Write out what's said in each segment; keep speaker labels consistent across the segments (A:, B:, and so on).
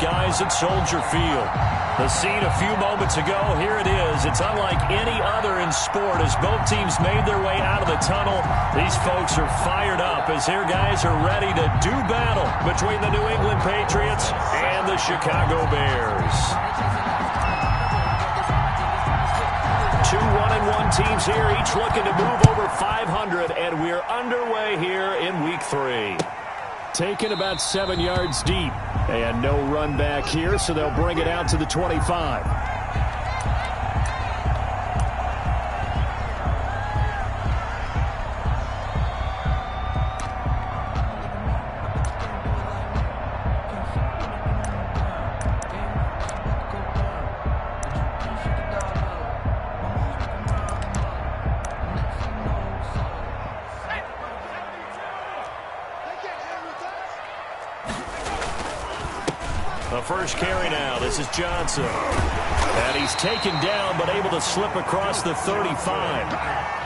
A: guys at Soldier Field. The scene a few moments ago, here it is. It's unlike any other in sport as both teams made their way out of the tunnel. These folks are fired up as their guys are ready to do battle between the New England Patriots and the Chicago Bears. Two 1-1 teams here, each looking to move over 500, and we're underway here in Week 3. Taken about 7 yards deep. And no run back here, so they'll bring it out to the 25. The first carry now. This is Johnson. And he's taken down but able to slip across the 35.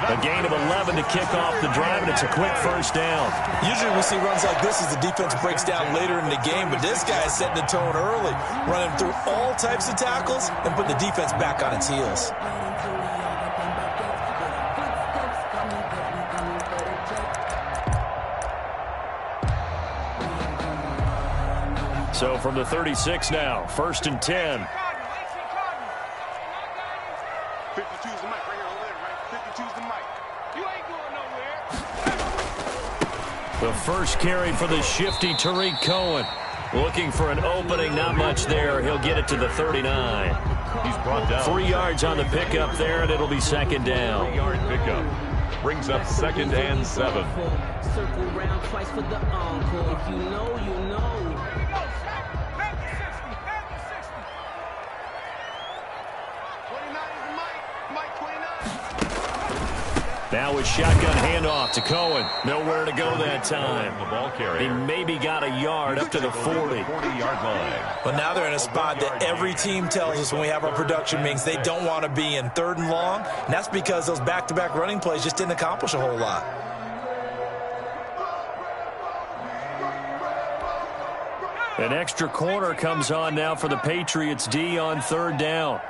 A: A gain of 11 to kick off the drive, and it's a quick first down.
B: Usually we see runs like this as the defense breaks down later in the game, but this guy is setting the tone early, running through all types of tackles and putting the defense back on its heels.
A: So from the 36 now, 1st and 10.
C: 52's the mic right here over there, right? 52's the mic. You ain't going nowhere.
A: The first carry for the shifty Tariq Cohen. Looking for an opening, not much there. He'll get it to the 39.
D: He's brought down.
A: 3 yards on the pickup there, and it'll be second down.
D: 3-yard pickup. Brings up 2nd and 7.
E: Circle round twice for the encore. If you know, you know.
A: Now with shotgun handoff to Cohen. Nowhere to go that time.
D: The ball carrier.
A: He maybe got a yard up to the 40.
D: 40-yard line.
B: But now they're in a spot that every team tells us when we have our production meetings they don't want to be in, 3rd and long. And that's because those back-to-back running plays just didn't accomplish a whole lot.
A: An extra corner comes on now for the Patriots D on 3rd down.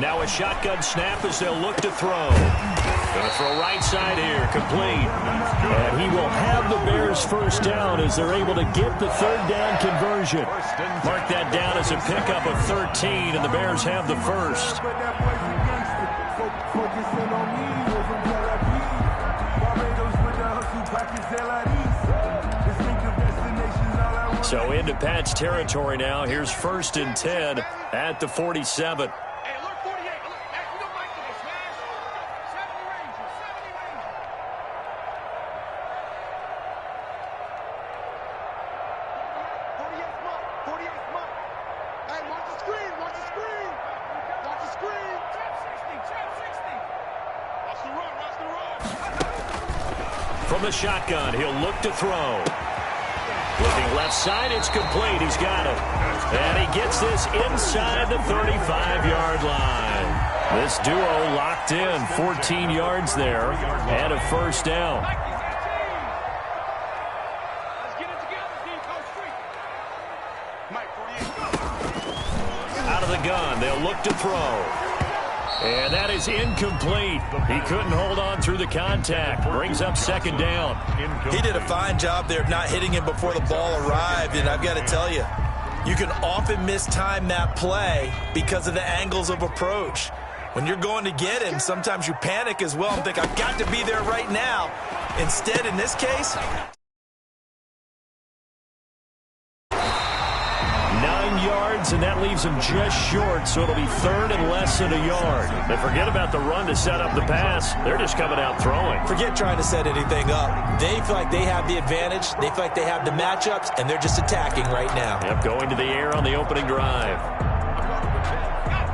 A: Now a shotgun snap as they'll look to throw. Going to throw right side here, complete. And he will have the Bears first down as they're able to get the 3rd down conversion. Mark that down as a pickup of 13, and the Bears have the first. So into Pat's territory now. Here's 1st and 10 at the 47. From the shotgun, he'll look to throw. Looking left side, it's complete. He's got it. And he gets this inside the 35-yard line. This duo locked in, 14 yards there, and a first down. Out of the gun, they'll look to throw. And that is incomplete. He couldn't hold on through the contact. Brings up 2nd down.
B: He did a fine job there of not hitting him before the ball arrived, and I've got to tell you, you can often mistime that play because of the angles of approach. When you're going to get him, sometimes you panic as well and think, I've got to be there right now. Instead, in this case,
A: 9 yards, and that leaves him just short, so it'll be 3rd and less than a yard. And forget about the run to set up the pass. They're just coming out throwing.
B: forget trying to set anything up. They feel like they have the advantage. They feel like they have the matchups, and they're just attacking right now.
A: Yep, going to the air on the opening drive.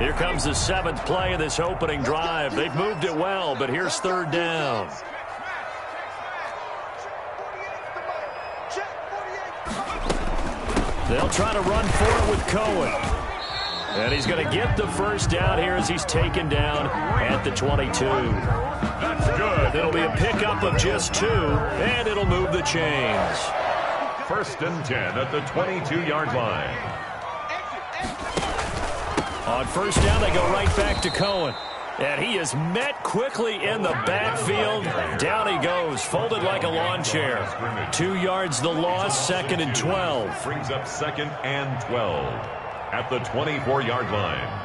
A: Here comes the 7th play of this opening drive. They've moved it well, but here's 3rd down. They'll try to run for it with Cohen. And he's going to get the first down here as he's taken down at the 22.
D: That's good.
A: It'll be a pickup of just 2, and it'll move the chains.
D: 1st and 10 at the 22-yard line.
A: On 1st down, they go right back to Cohen. And he is met quickly in the backfield. Down he goes, folded like a lawn chair. 2 yards the loss, 2nd and 12.
D: Brings up 2nd and 12 at the 24-yard line.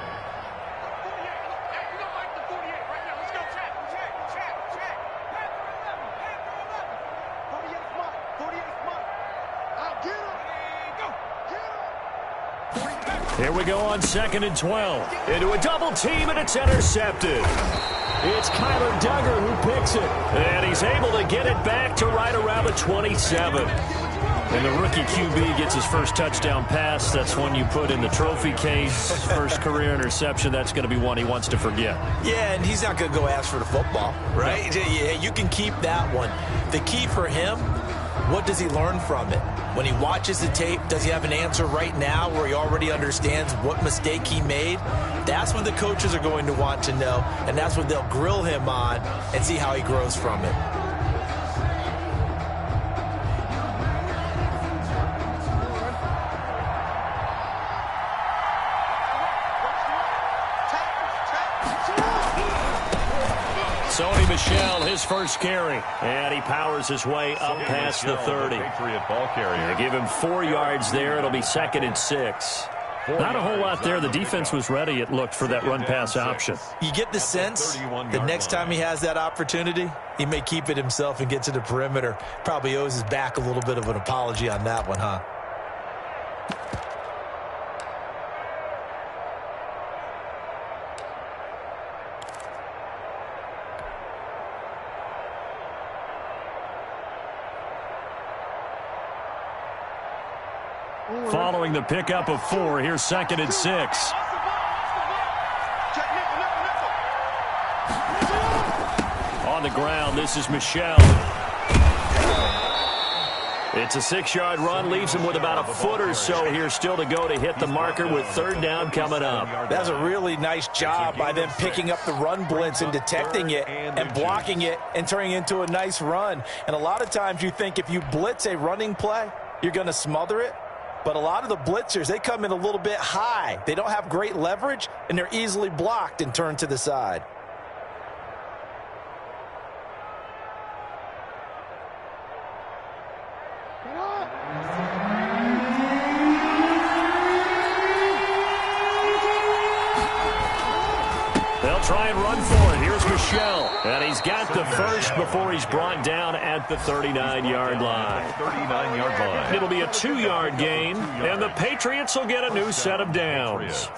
A: Here we go on 2nd and 12. Into a double team, and it's intercepted. It's Kyler Duggar who picks it. And he's able to get it back to right around the 27. And the rookie QB gets his first touchdown pass. That's one you put in the trophy case. First career interception, that's going to be one he wants to forget.
B: Yeah, and he's not going to go ask for the football, right? Yeah, you can keep that one. The key for him, what does he learn from it? When he watches the tape, does he have an answer right now where he already understands what mistake he made? That's what the coaches are going to want to know, and that's what they'll grill him on and see how he grows from it.
A: Sony Michel, his first carry, and he powers his way up past the 30.
D: Patriot ball carrier.
A: They give him 4 yards there. It'll be 2nd and 6. Not a whole lot there. The defense was ready, it looked, for that run-pass option.
B: You get the sense the next time he has that opportunity, he may keep it himself and get to the perimeter. Probably owes his back a little bit of an apology on that one, huh?
A: Following the pickup of 4, here's 2nd and 6. On the ground, this is Michel. It's a 6-yard run, leaves him with about a foot or so here still to go to hit the marker with 3rd down coming up.
B: That's a really nice job by them picking up the run blitz and detecting it and blocking it and turning it into a nice run. And a lot of times you think if you blitz a running play, you're going to smother it. But a lot of the blitzers, they come in a little bit high. They don't have great leverage, and they're easily blocked and turned to the side.
A: They'll try and run for it. Here's Michel. And he's got the first before he's brought down at the 39-yard line.
D: 39-yard line.
A: It'll be a 2-yard gain, and the Patriots will get a new set of downs.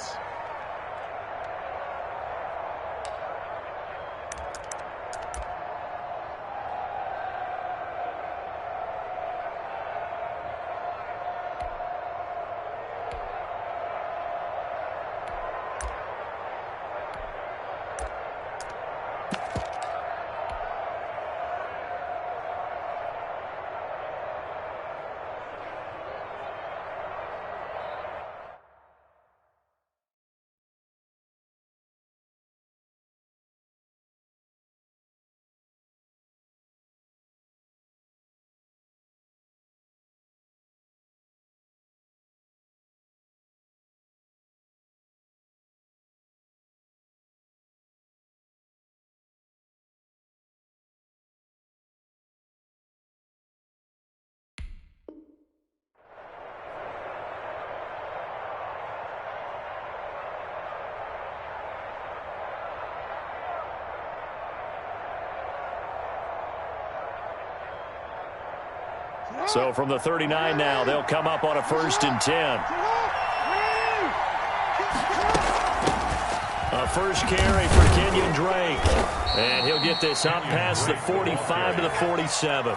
A: So from the 39 now, they'll come up on a 1st and 10. A first carry for Kenyon Drake. And he'll get this up past the 45 to the 47.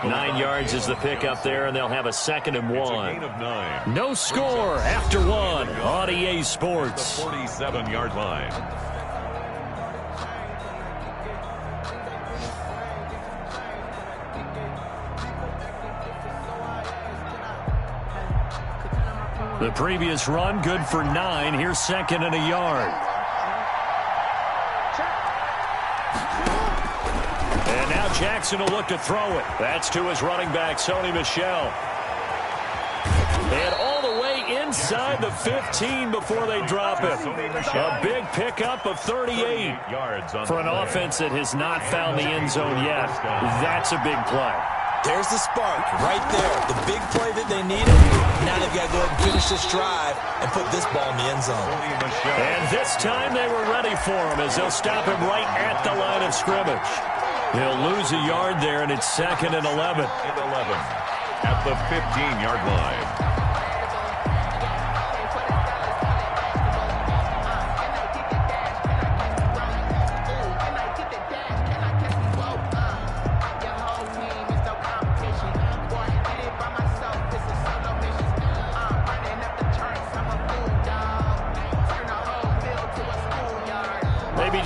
A: 9 yards is the pickup there, and they'll have a 2nd and 1. No score after 1 on EA Sports.
D: The 47-yard line.
A: The previous run, good for 9. Here's second and a yard. And now Jackson will look to throw it. That's to his running back, Sony Michel. And all the way inside the 15 before they drop it. A big pickup of 38 for an offense that has not found the end zone yet. That's a big play.
B: There's the spark right there. The big play that they needed. Now they've got to go ahead and finish this drive and put this ball in the end zone.
A: And this time they were ready for him as they'll stop him right at the line of scrimmage. He'll lose a yard there, and it's second and 11.
D: At the 15-yard line.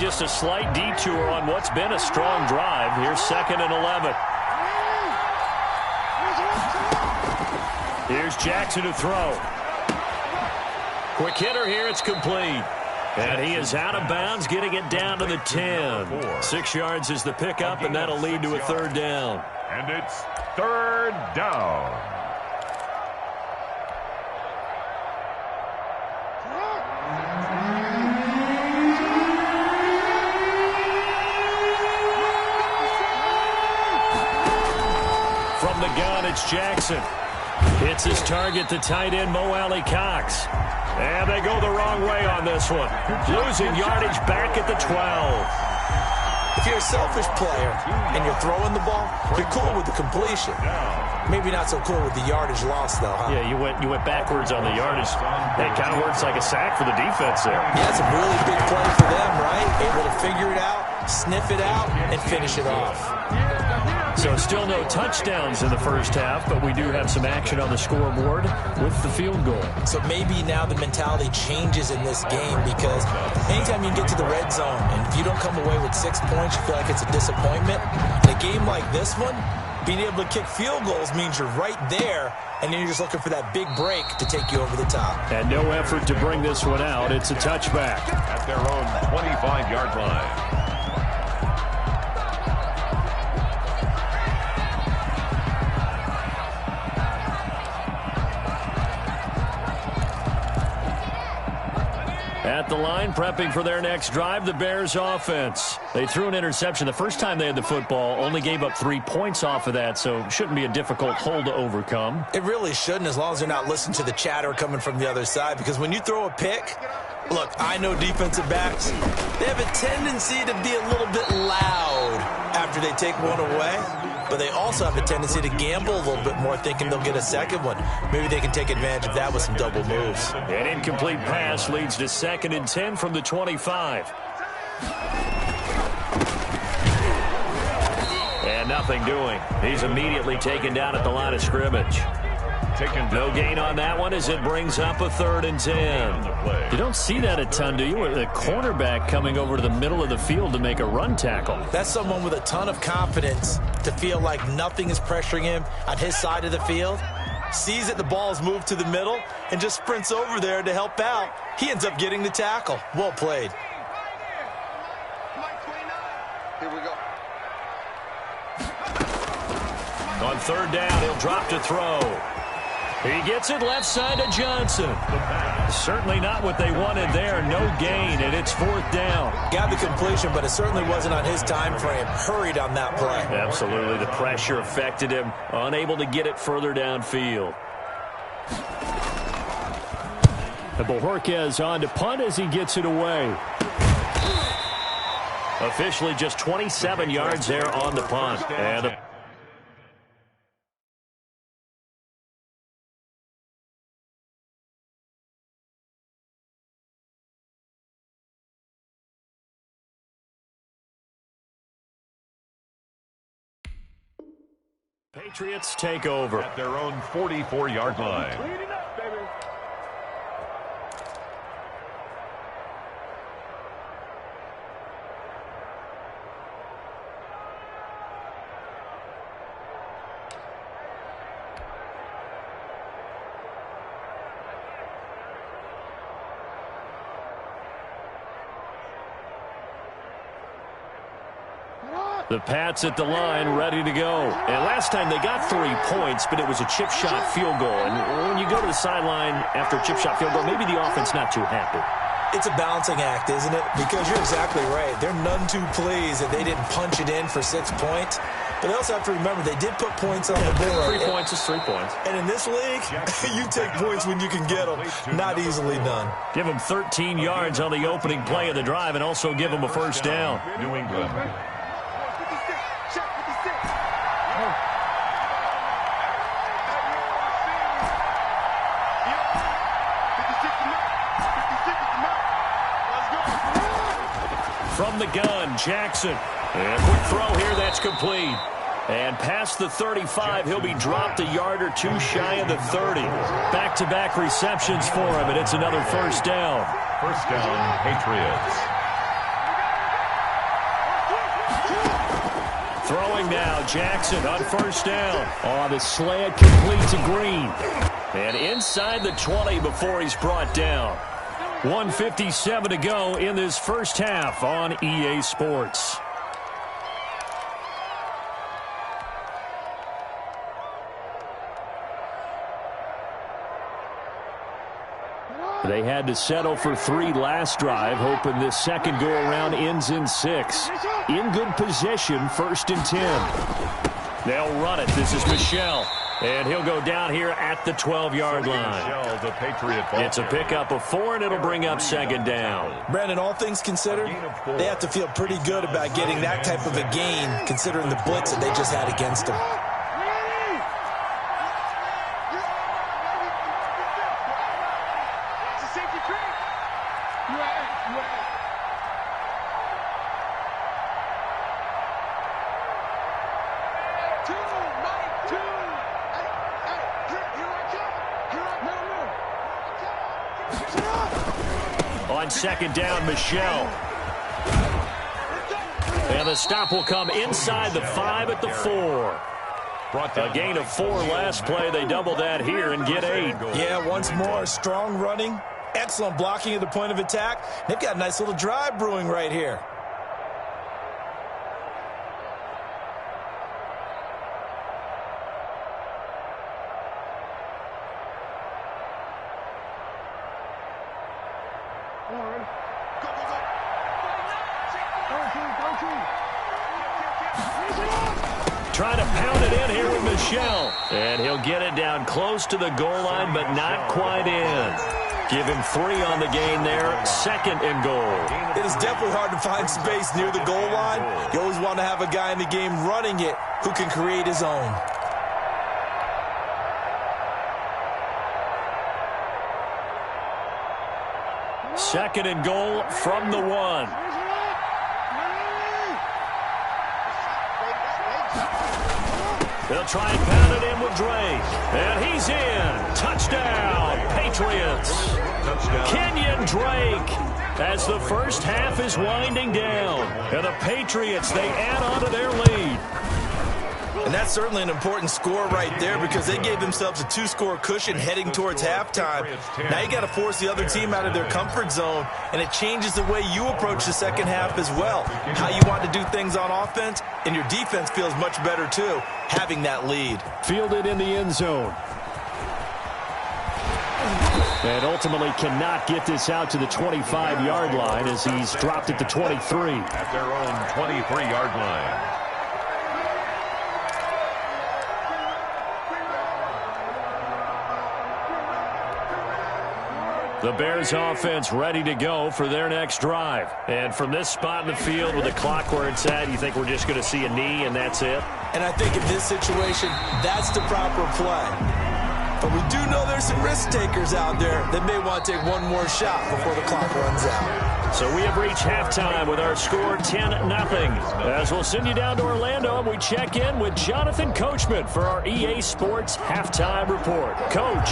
A: Just a slight detour on what's been a strong drive. Here's second and 11. Here's Jackson to throw. Quick hitter here. It's complete. And he is out of bounds, getting it down to the 10. 6 yards is the pickup, and that'll lead to a third down.
D: And it's third down.
A: From the gun, it's Jackson. Hits his target, the tight end, Mo Alley-Cox. And they go the wrong way on this one. Losing yardage back at the 12.
B: If you're a selfish player and you're throwing the ball, you're cool with the completion. Maybe not so cool with the yardage loss, though, huh?
A: Yeah, you went backwards on the yardage. It kind of works like a sack for the defense there.
B: Yeah, it's a really big play for them, right? Able to figure it out, sniff it out, and finish it off.
A: So still no touchdowns in the first half, but we do have some action on the scoreboard with the field goal.
B: So maybe now the mentality changes in this game, because anytime you get to the red zone and if you don't come away with 6 points, you feel like it's a disappointment. In a game like this one, being able to kick field goals means you're right there, and then you're just looking for that big break to take you over the top.
A: And no effort to bring this one out. It's a touchback.
D: At their own 25-yard line.
A: At the line, prepping for their next drive, the Bears offense. They threw an interception the first time they had the football, only gave up 3 points off of that, so shouldn't be a difficult hole to overcome.
B: It really shouldn't, as long as they're not listening to the chatter coming from the other side, because when you throw a pick, look, I know defensive backs, they have a tendency to be a little bit loud after they take one away, but they also have a tendency to gamble a little bit more, thinking they'll get a second one. Maybe they can take advantage of that with some double moves.
A: An incomplete pass leads to second and 10 from the 25. And nothing doing. He's immediately taken down at the line of scrimmage. No gain on that one as it brings up a third and 10. You don't see that a ton, do you? The cornerback coming over to the middle of the field to make a run tackle.
B: That's someone with a ton of confidence to feel like nothing is pressuring him on his side of the field. Sees that the ball is moved to the middle and just sprints over there to help out. He ends up getting the tackle. Well played.
C: Here we go.
A: On third down, he'll drop to throw. He gets it left side to Johnson. Certainly not what they wanted there. No gain, and it's fourth down.
B: Got the completion, but it certainly wasn't on his time frame. Hurried on that play.
A: Absolutely. The pressure affected him. Unable to get it further downfield. And Bojorquez on to punt as he gets it away. Officially just 27 yards there on the punt. And Patriots take over.
D: At their own 44-yard line.
C: Clean it up, baby.
A: The Pats at the line, ready to go. And last time they got 3 points, but it was a chip shot field goal. And when you go to the sideline after a chip shot field goal, maybe the offense not too happy.
B: It's a balancing act, isn't it? Because you're exactly right. They're none too pleased that they didn't punch it in for 6 points. But they also have to remember they did put points on the board.
A: 3 points is 3 points.
B: And in this league, you take points when you can get them. Not easily done.
A: Give them 13 yards on the opening play of the drive and also give them a first down.
D: New England.
A: From the gun, Jackson. And a quick throw here, that's complete. And past the 35, he'll be dropped a yard or two shy of the 30. Back-to-back receptions for him, and it's another first down.
D: First down, Patriots.
A: Throwing now, Jackson on first down. On the slant, complete to Green. And inside the 20 before he's brought down. 1:57 to go in this first half on EA Sports. They had to settle for 3 last drive, hoping this second go-around ends in 6. In good position, 1st and 10. They'll run it. This is Michel. And he'll go down here at the 12-yard line. It's a pickup of 4, and it'll bring up second down.
B: Brandon, all things considered, they have to feel pretty good about getting that type of a gain, considering the blitz that they just had against them.
A: On second down, Michel. And the stop will come inside the 5 at the 4. A gain of 4 last play. They double that here and get 8.
B: Yeah, once more, strong running, excellent blocking at the point of attack. They've got a nice little drive brewing right here.
A: Trying to pound it in here with Michel. And he'll get it down close to the goal line, but not quite in. Give him 3 on the gain there. 2nd and goal.
B: It is definitely hard to find space near the goal line. You always want to have a guy in the game running it who can create his own.
A: Second and goal from the 1. They'll try and pound it in with Drake. And he's in. Touchdown, Patriots. Touchdown. Kenyon Drake as the first half is winding down. And the Patriots, they add on to their lead.
B: And that's certainly an important score right there because they gave themselves a 2-score cushion heading towards halftime. Now you got to force the other team out of their comfort zone, and it changes the way you approach the second half as well. How you want to do things on offense, and your defense feels much better too, having that lead.
A: Fielded in the end zone. And ultimately cannot get this out to the 25-yard line as he's dropped at the 23.
D: At their own 23-yard line.
A: The Bears offense ready to go for their next drive. And from this spot in the field with the clock where it's at, you think we're just going to see a knee and that's it?
B: And I think in this situation, that's the proper play. But we do know there's some risk takers out there that may want to take one more shot before the clock runs out.
A: So we have reached halftime with our score 10-0. As we'll send you down to Orlando, and we check in with Jonathan Coachman for our EA Sports Halftime Report. Coach.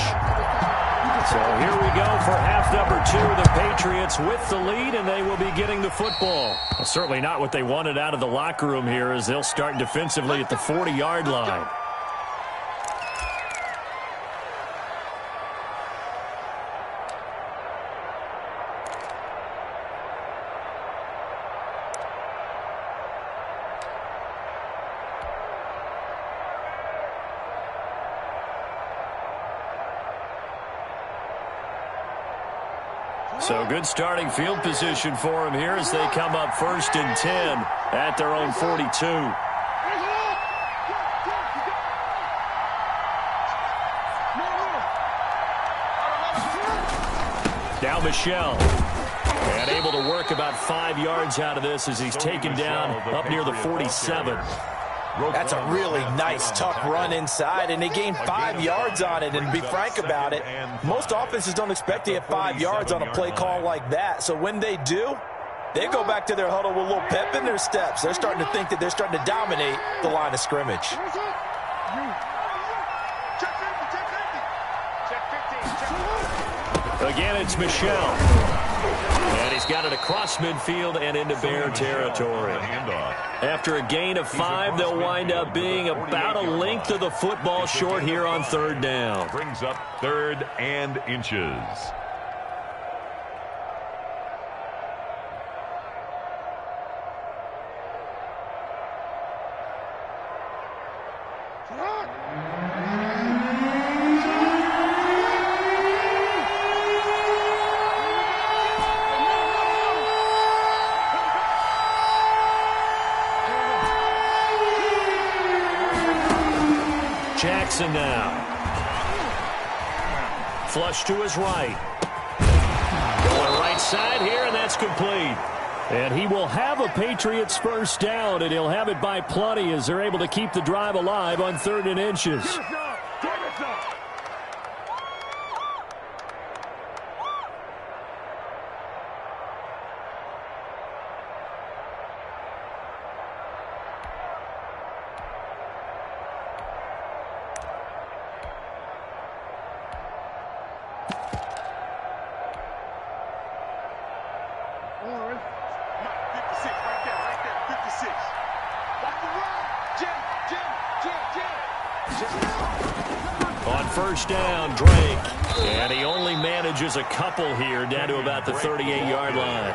A: So here we go for half number 2. The Patriots with the lead, and they will be getting the football. Well, certainly not what they wanted out of the locker room here as they'll start defensively at the 40-yard line. So good starting field position for him here as they come up 1st and 10 at their own 42. Now Michel. And able to work about 5 yards out of this as he's taken down up near the 47.
B: That's a really nice, tough run inside, and they gained 5 yards on it. And to be frank about it, most offenses don't expect to get 5 yards on a play call like that. So when they do, they go back to their huddle with a little pep in their steps. They're starting to think that they're starting to dominate the line of scrimmage.
A: Again, it's Michel. And he's got it across midfield and into Bear territory. After a gain of 5, they'll wind up being about a length of the football short here on 3rd down.
D: Brings up 3rd and inches.
A: Jackson now. Flush to his right. Going right side here, and that's complete. And he will have a Patriots 1st down, and he'll have it by plenty as they're able to keep the drive alive on 3rd and inches. On 1st down, Drake. And he only manages a couple here down to about the 38-yard line.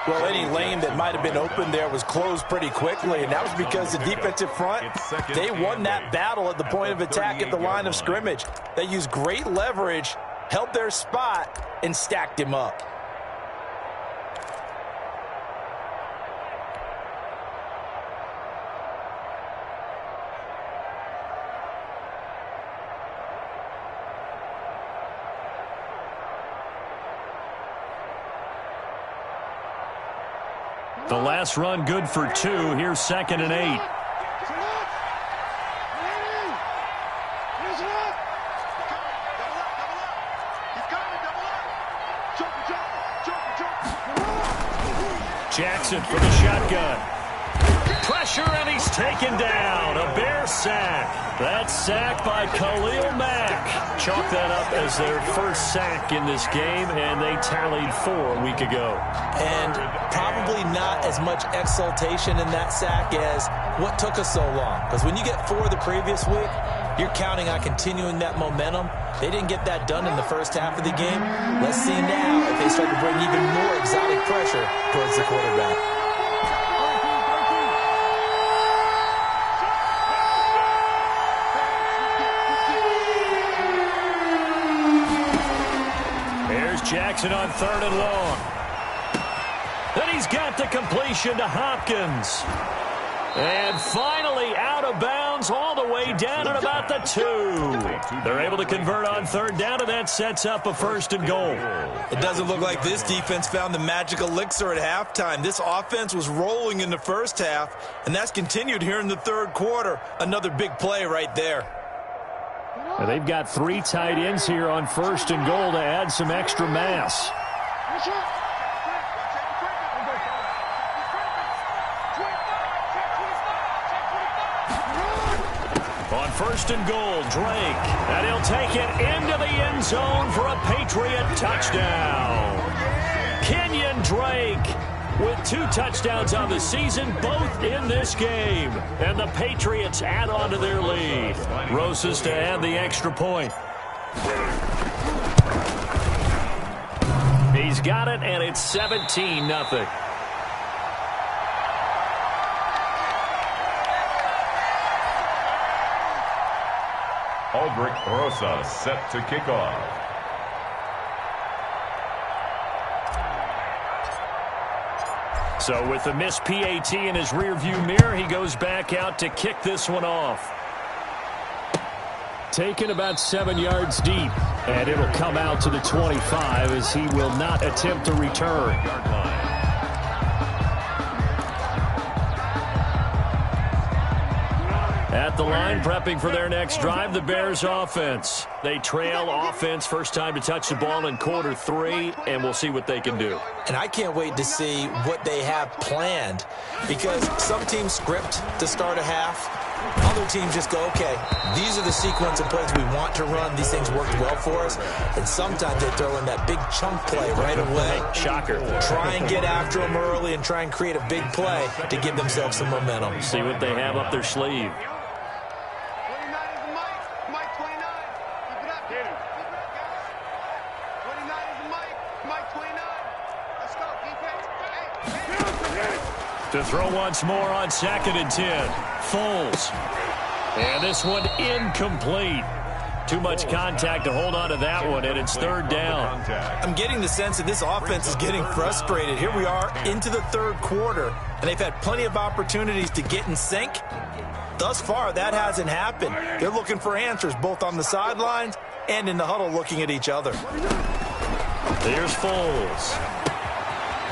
B: Well, any lane that might have been open there was closed pretty quickly, and that was because the defensive front, they won that battle at the point of attack at the line of scrimmage. They used great leverage, held their spot, and stacked him up.
A: The last run good for 2. Here's 2nd and 8. Jackson for the shotgun. Pressure, and he's taken down. A Bear sack. That sack by Khalil Mack. Chalk that up as their 1st sack in this game, and they tallied 4 a week ago.
B: And probably not as much exultation in that sack as what took us so long. Because when you get 4 the previous week, you're counting on continuing that momentum. They didn't get that done in the 1st half of the game. Let's see now if they start to bring even more exotic pressure towards the quarterback.
A: Jackson on 3rd and long. Then he's got the completion to Hopkins. And finally out of bounds all the way down at about the 2. They're able to convert on 3rd down, and that sets up a 1st and goal.
B: It doesn't look like this defense found the magic elixir at halftime. This offense was rolling in the 1st half, and that's continued here in the 3rd quarter. Another big play right there.
A: And they've got 3 tight ends here on 1st and goal to add some extra mass. On 1st and goal, Drake. And he'll take it into the end zone for a Patriot touchdown. Kenyon Drake with 2 touchdowns on the season, both in this game. And the Patriots add on to their lead. Rosas to add the extra point. He's got it, and it's 17-0.
D: Aldrich Rosas set to kick off.
A: So with the missed PAT in his rearview mirror, he goes back out to kick this one off. Taken about 7 yards deep, and it'll come out to the 25 as he will not attempt to return. At the line, prepping for their next drive, the Bears offense. They trail offense, first time to touch the ball in quarter 3, and we'll see what they can do.
B: And I can't wait to see what they have planned, because some teams script to start a half. Other teams just go, okay, these are the sequence of plays we want to run. These things worked well for us. And sometimes they throw in that big chunk play right away.
A: Shocker.
B: Try and get after them early and try and create a big play to give themselves some momentum.
A: See what they have up their sleeve. To throw once more on 2nd and 10. Foles. And this one incomplete. Too much contact to hold on to that one, and it's 3rd down.
B: I'm getting the sense that this offense is getting frustrated. Here we are into the 3rd quarter, and they've had plenty of opportunities to get in sync. Thus far, that hasn't happened. They're looking for answers both on the sidelines and in the huddle looking at each other.
A: There's Foles.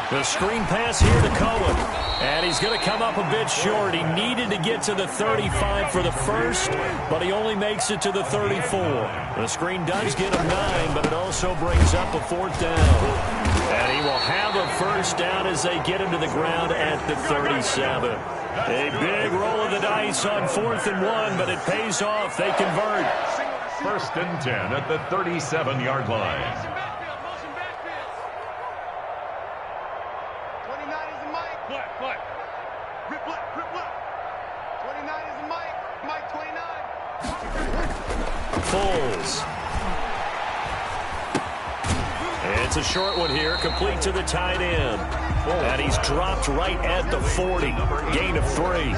A: The screen pass here to Cohen. And he's going to come up a bit short. He needed to get to the 35 for the first, but he only makes it to the 34. The screen does get him 9, but it also brings up a 4th down. And he will have a first down as they get him to the ground at the 37. A big roll of the dice on 4th and 1, but it pays off. They convert.
D: 1st and 10 at the 37-yard line.
A: Foles. It's a short one here, complete to the tight end. And he's dropped right at the 40. Gain of 3.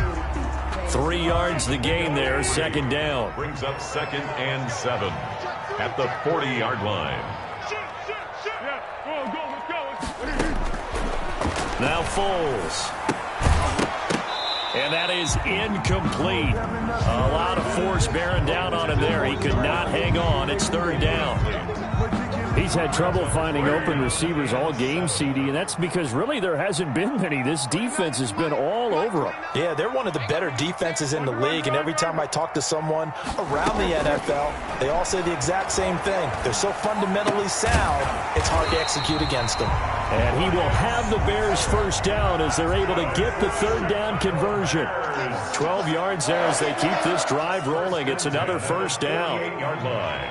A: 3 yards the gain there, 2nd down.
D: Brings up 2nd and 7 at the 40-yard line.
A: Now Foles. And that is incomplete. A lot of force bearing down on him there. He could not hang on. It's 3rd down. He's had trouble finding open receivers all game, CD, and that's because really there hasn't been many. This defense has been all over him.
B: Yeah, they're one of the better defenses in the league, and every time I talk to someone around the NFL, they all say the exact same thing. They're so fundamentally sound, it's hard to execute against them.
A: And he will have the Bears first down as they're able to get the 3rd down conversion. 12 yards there as they keep this drive rolling. It's another first down.
D: 8-yard line.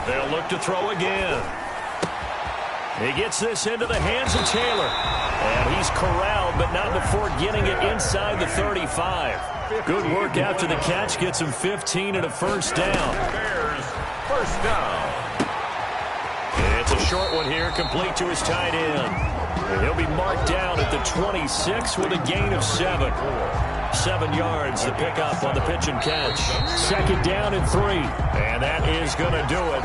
A: They'll look to throw again. He gets this into the hands of Taylor. And he's corralled, but not before getting it inside the 35. Good work after the catch. Gets him 15 and a first down.
D: Bears, first down.
A: It's a short one here, complete to his tight end. And he'll be marked down at the 26 with a gain of 7. 7 yards, the pickup on the pitch and catch. 2nd down and 3. And that is going to do it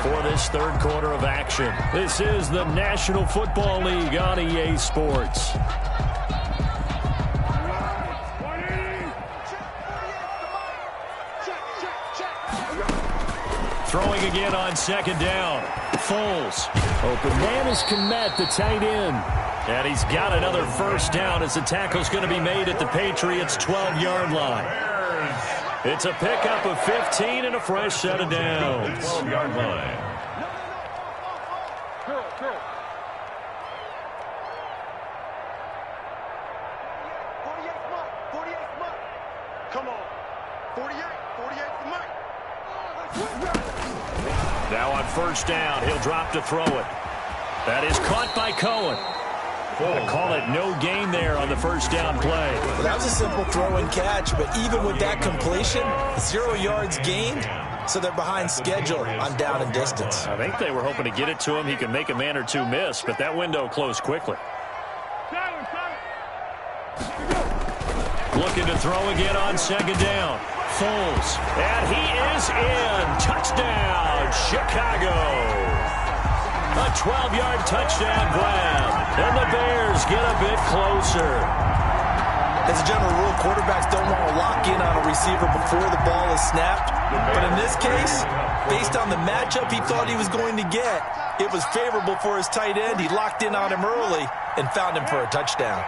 A: for this 3rd quarter of action. This is the National Football League on EA Sports. Throwing again on 2nd down. Foles. Open man is Kmet, the tight end. And he's got another first down as the tackle's going to be made at the Patriots' 12-yard line. It's a pickup of 15 and a fresh set of downs.
D: 12-yard line.
C: Come on. 48 for Mike.
A: Now on first down, he'll drop to throw it. That is caught by Cohen. They call it no gain there on the first down play.
B: Well, that was a simple throw and catch, but even with that completion, 0 yards gained, so they're behind schedule on down and distance.
A: I think they were hoping to get it to him. He could make a man or two miss, but that window closed quickly. Looking to throw again on 2nd down. Foles. And he is in. Touchdown, Chicago. A 12-yard touchdown grab. And the Bears get a bit closer.
B: As a general rule, quarterbacks don't want to lock in on a receiver before the ball is snapped. But in this case, based on the matchup he thought he was going to get, it was favorable for his tight end. He locked in on him early and found him for a touchdown.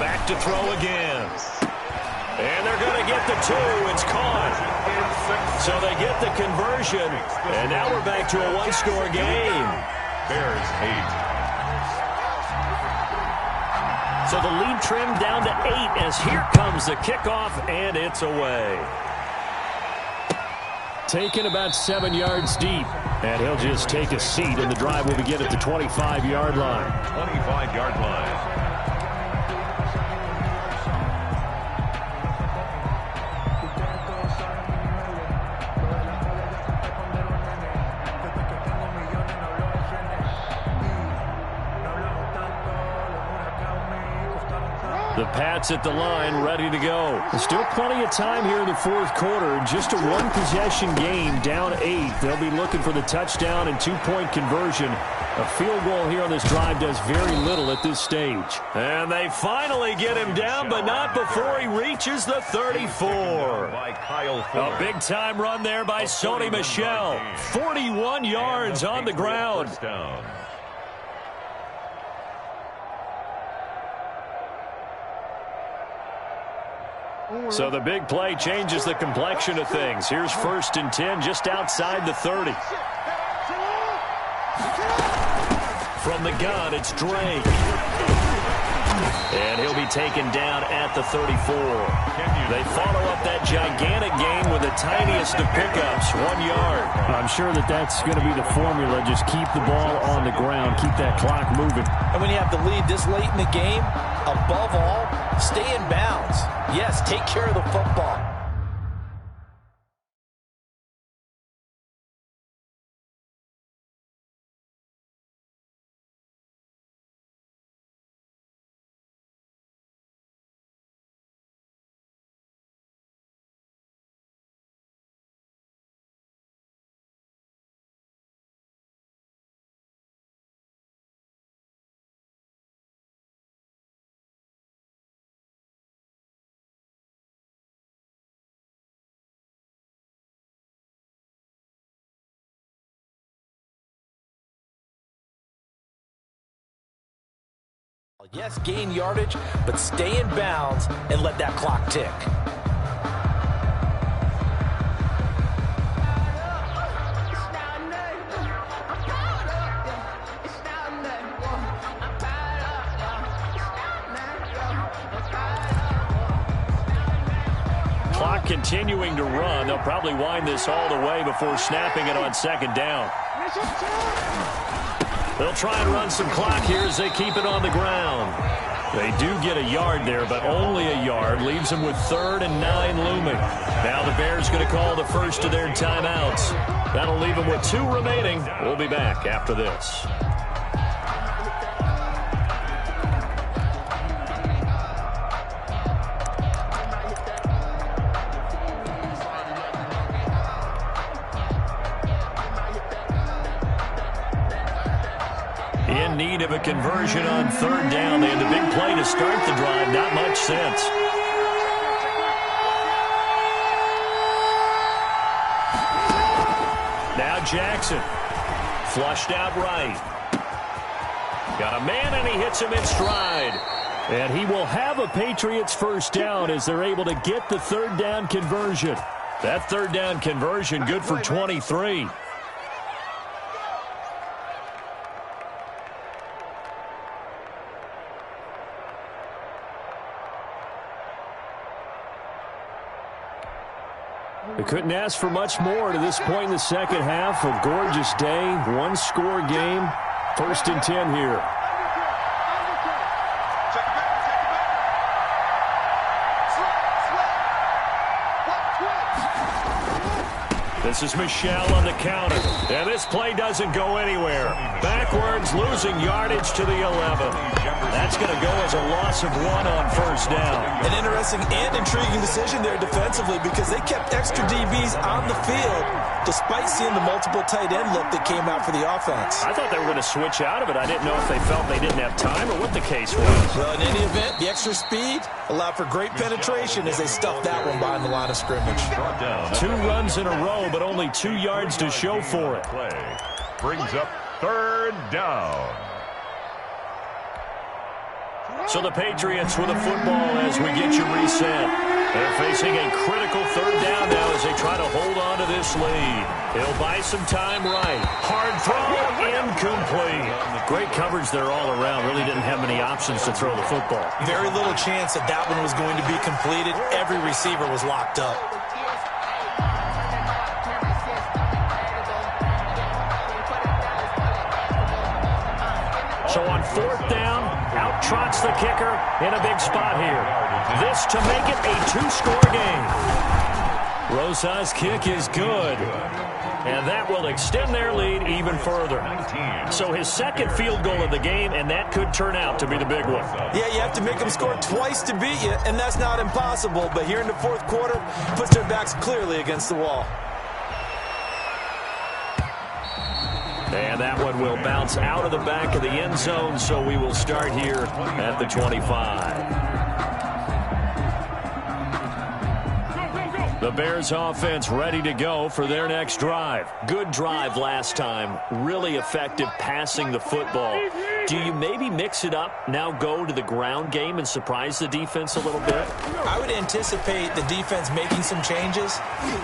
A: Back to throw again. And they're going to get the 2. It's caught. So they get the conversion. And now we're back to a one-score game.
D: Bears 8.
A: So the lead trimmed down to 8 as here comes the kickoff, and it's away. Taken about 7 yards deep. And he'll just take a seat, and the drive will begin at the 25-yard line.
D: 25-yard line.
A: The Pats at the line, ready to go. There's still plenty of time here in the fourth quarter. Just a one-possession game, down 8. They'll be looking for the touchdown and 2-point conversion. A field goal here on this drive does very little at this stage. And they finally get him down, but not before he reaches the 34. A big-time run there by Sony Michel. 41 yards on the ground. So the big play changes the complexion of things. Here's 1st and 10 just outside the 30. From the gun, it's Drake. And he'll be taken down at the 34. They follow up that gigantic gain with the tiniest of pickups, 1 yard.
F: I'm sure that's going to be the formula. Just keep the ball on the ground. Keep that clock moving.
B: And when you have the lead this late in the game, above all, stay in bounds. Yes, take care of the football. Yes, gain yardage, but stay in bounds and let that clock tick.
A: Clock continuing to run. They'll probably wind this all the way before snapping it on 2nd down. They'll try and run some clock here as they keep it on the ground. They do get a yard there, but only a yard. Leaves them with 3rd and 9 looming. Now the Bears going to call the first of their timeouts. That'll leave them with 2 remaining. We'll be back after this. In need of a conversion on 3rd down. They had the big play to start the drive. Not much sense. Now Jackson. Flushed out right. Got a man, and he hits him in stride. And he will have a Patriots first down as they're able to get the 3rd down conversion. That 3rd down conversion good for 23. They couldn't ask for much more to this point in the second half. A gorgeous day, 1-score game. 1st and 10 here. This is Michel on the counter. And this play doesn't go anywhere. Backwards, losing yardage to the 11. That's going to go as a loss of 1 on first down.
B: An interesting and intriguing decision there defensively because they kept extra DBs on the field despite seeing the multiple tight end look that came out for the offense.
A: I thought they were going to switch out of it. I didn't know if they felt they didn't have time or what the case was.
B: Well, in any event, the extra speed allowed for great penetration as they stuffed that one behind the line of scrimmage.
A: 2 runs in a row, but only 2 yards to show for it.
D: Play brings up third down.
A: So the Patriots with a football as we get you reset. They're facing a critical third down now as they try to hold on to this lead. He'll buy some time right. Hard throw, incomplete. Great coverage there all around. Really didn't have many options to throw the football.
B: Very little chance that that one was going to be completed. Every receiver was locked up.
A: So on fourth down, out trots the kicker in a big spot here. This to make it a 2-score game. Rosas' kick is good. And that will extend their lead even further. So his second field goal of the game, and that could turn out to be the big one.
B: Yeah, you have to make them score twice to beat you, and that's not impossible. But here in the fourth quarter, puts their backs clearly against the wall.
A: And that one will bounce out of the back of the end zone, so we will start here at the 25. The Bears offense ready to go for their next drive. Good drive last time. Really effective passing the football. Do you maybe mix it up, now go to the ground game and surprise the defense a little bit?
B: I would anticipate the defense making some changes,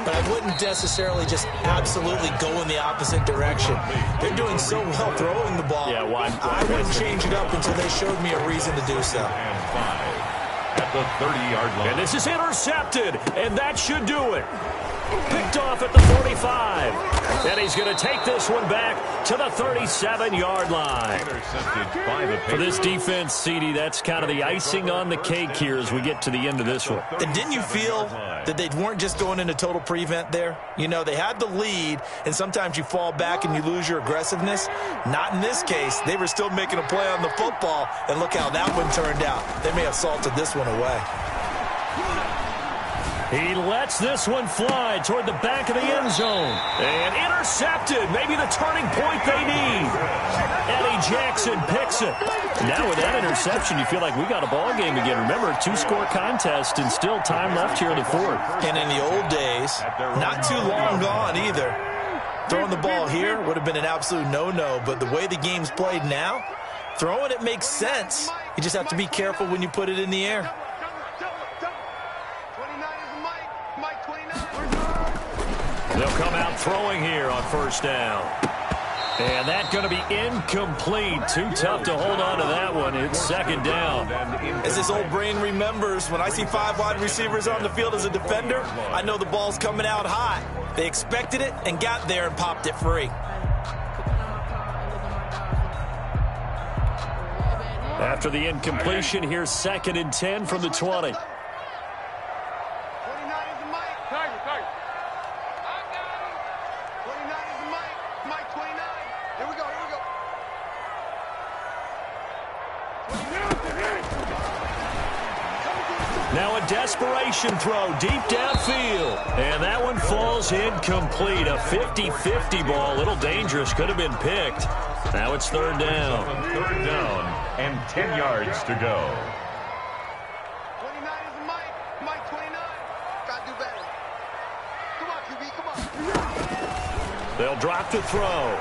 B: but I wouldn't necessarily just absolutely go in the opposite direction. They're doing so well throwing the ball.
A: Yeah, why?
B: I wouldn't change it up until they showed me a reason to do so.
D: At the 30-yard line.
A: And this is intercepted, and that should do it. Picked off at the 45. And he's going to take this one back to the 37-yard line.
D: Intercepted by the
A: For this defense, CD, that's kind of the icing on the cake here as we get to the end of this one.
B: And didn't you feel that they weren't just going into total prevent there? You know, they had the lead, and sometimes you fall back and you lose your aggressiveness. Not in this case. They were still making a play on the football, and look how that one turned out. They may have salted this one away.
A: He lets this one fly toward the back of the end zone. And intercepted. Maybe the turning point they need. Eddie Jackson picks it. Now with that interception, you feel like we got a ball game again. Remember, a 2-score contest and still time left here in the fourth.
B: And in the old days, not too long gone either. Throwing the ball here would have been an absolute no-no. But the way the game's played now, throwing it makes sense. You just have to be careful when you put it in the air.
A: They'll come out throwing here on first down. And that's going to be incomplete. Too tough to hold on to that one. It's second down.
B: As this old brain remembers, when I see 5 wide receivers on the field as a defender, I know the ball's coming out hot. They expected it and got there and popped it free.
A: After the incompletion, here's 2nd and 10 from the 20. Now a desperation throw deep downfield. And that one falls incomplete. A 50-50 ball. A little dangerous. Could have been picked. Now it's third down.
D: Third down and 10 yards to go.
C: 29 is Mike. Mike 29. Gotta do better. Come on, QB. Come on.
A: They'll drop to throw.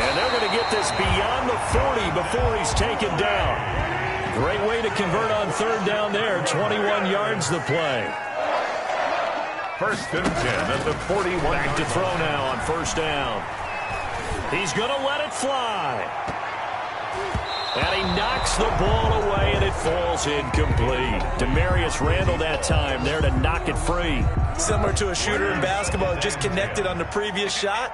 A: And they're going to get this beyond the 40 before he's taken down. Great way to convert on third down there. 21 yards the play.
D: First and 10 at the 41.
A: Back to throw now on first down. He's going to let it fly. And he knocks the ball away, and it falls incomplete. Demarius Randall that time there to knock it free.
B: Similar to a shooter in basketball who just connected on the previous shot.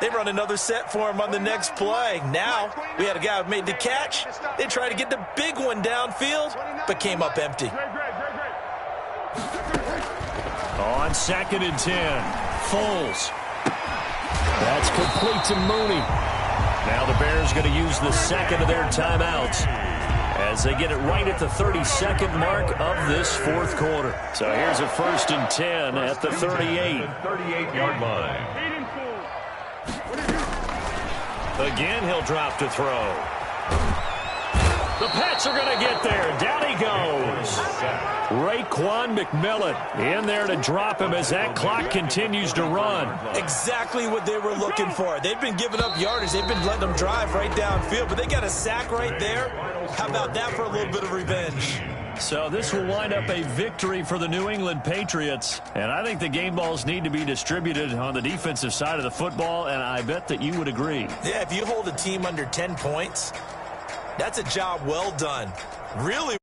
B: They run another set for him on the next play. Now, we had a guy who made the catch. They tried to get the big one downfield, but came up empty.
A: On 2nd and 10, Foles.
F: That's complete to Mooney.
A: Now the Bears going to use the second of their timeouts as they get it right at the 32nd mark of this fourth quarter. So here's a 1st and 10 at the 38.
D: 38-yard line.
A: Again, he'll drop to throw. The Pats are going to get there. Down he goes. Raekwon McMillan in there to drop him as that clock continues to run.
B: Exactly what they were looking for. They've been giving up yardage. They've been letting them drive right downfield, but they got a sack right there. How about that for a little bit of revenge?
A: So this will wind up a victory for the New England Patriots. And I think the game balls need to be distributed on the defensive side of the football, and I bet that you would agree.
B: Yeah, if you hold a team under 10 points, that's a job well done. Really